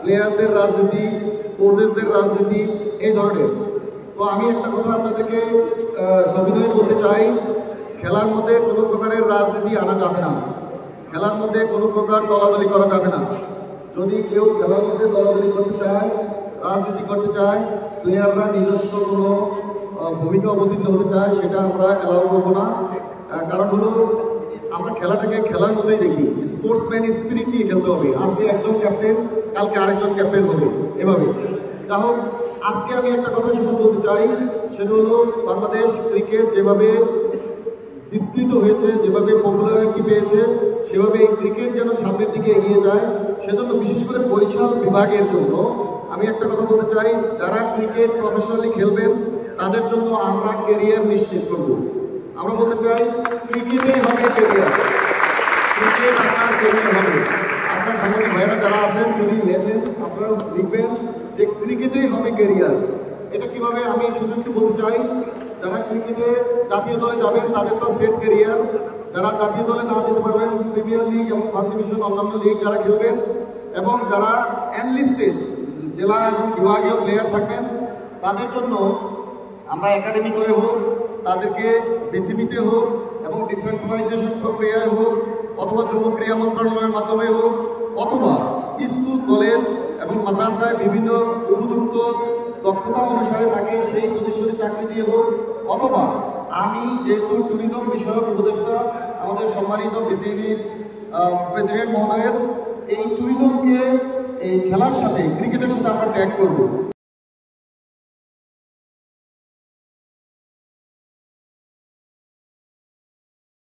প্লেয়ারদের রাজনীতি, কোচেসদের রাজনীতি, এই ধরনের। তো আমি একটা কথা আপনাদেরকে সবিনয় বলতে চাই, খেলার মধ্যে কোনো প্রকারের রাজনীতি আনা যাবে না, খেলার মধ্যে কোনো প্রকার দলাদলি করা যাবে না। যদি কেউ খেলার মধ্যে দলাদলি করতে চায়, রাজনীতি করতে চায়, প্লেয়াররা নিজস্ব কোনো ভূমিকা অবতীর্ণ হতে চায়, সেটা আমরা অ্যালাউ করবো না। কারণ হলো আমরা খেলাটাকে খেলার মধ্যেই দেখি, স্পোর্টসম্যান স্পিরিট নিয়ে খেলতে হবে। আজকে একজন ক্যাপ্টেন, কালকে আরেকজন ক্যাপ্টেন হবে, এভাবে। যা হোক, আজকে আমি একটা কথা শুধু বলতে চাই, সেটা হলো বাংলাদেশ ক্রিকেট যেভাবে বিস্তৃত হয়েছে, যেভাবে পপুলারিটি পেয়েছে, সেভাবে এই ক্রিকেট যেন সামনের দিকে এগিয়ে যায়, সেজন্য বিশেষ করে বরিশাল বিভাগের জন্য আমি একটা কথা বলতে চাই, যারা ক্রিকেট প্রফেশনালি খেলবেন তাদের জন্য আমরা ক্যারিয়ার নিশ্চিত করব। আমরা বলতে চাই ক্রিকেটেই হবে ক্যারিয়ার, ক্রিকেট আপনার ক্যারিয়ার হবে। আপনার সামনে ভাইয়েরা যারা আছেন যদি লেখেন, আপনারা লিখবেন যে ক্রিকেটেই হবে ক্যারিয়ার। এটা কিভাবে আমি শুধু একটু বলতে চাই, যারা ক্রিকেটে জাতীয় দলে যাবেন তাদের তো সেট ক্যারিয়ার, যারা জাতীয় দলে না যেতে পারবেন প্রিমিয়ার লিগ এবং ফার্স্ট ডিভিশন অন্যান্য লিগ যারা খেলবেন, এবং যারা এনলিস্টেড জেলা এবং বিভাগীয় প্লেয়ার থাকবেন, তাদের জন্য আমরা একাডেমি করে হোক, তাদেরকে বিসিবিতে হোক এবং ডিসেন্ট্রালাইজেশন প্রক্রিয়ায় হোক, অথবা যুব ক্রীড়া মন্ত্রণালয়ের মাধ্যমে হোক, অথবা স্কুল কলেজ এবং মাদ্রাসায় বিভিন্ন উপযুক্ত দক্ষতা অনুসারে তাকে সেই পজিশনে চাকরি দিয়ে হোক, অথবা আমি যেহেতু ট্যুরিজম বিষয়ক উপদেষ্টা আমাদের সম্মানিত বিসিবির প্রেসিডেন্ট মহোদয়ের, এই ট্যুরিজমকে এই খেলার সাথে ক্রিকেটের সাথে আমরা ট্যাগ করব।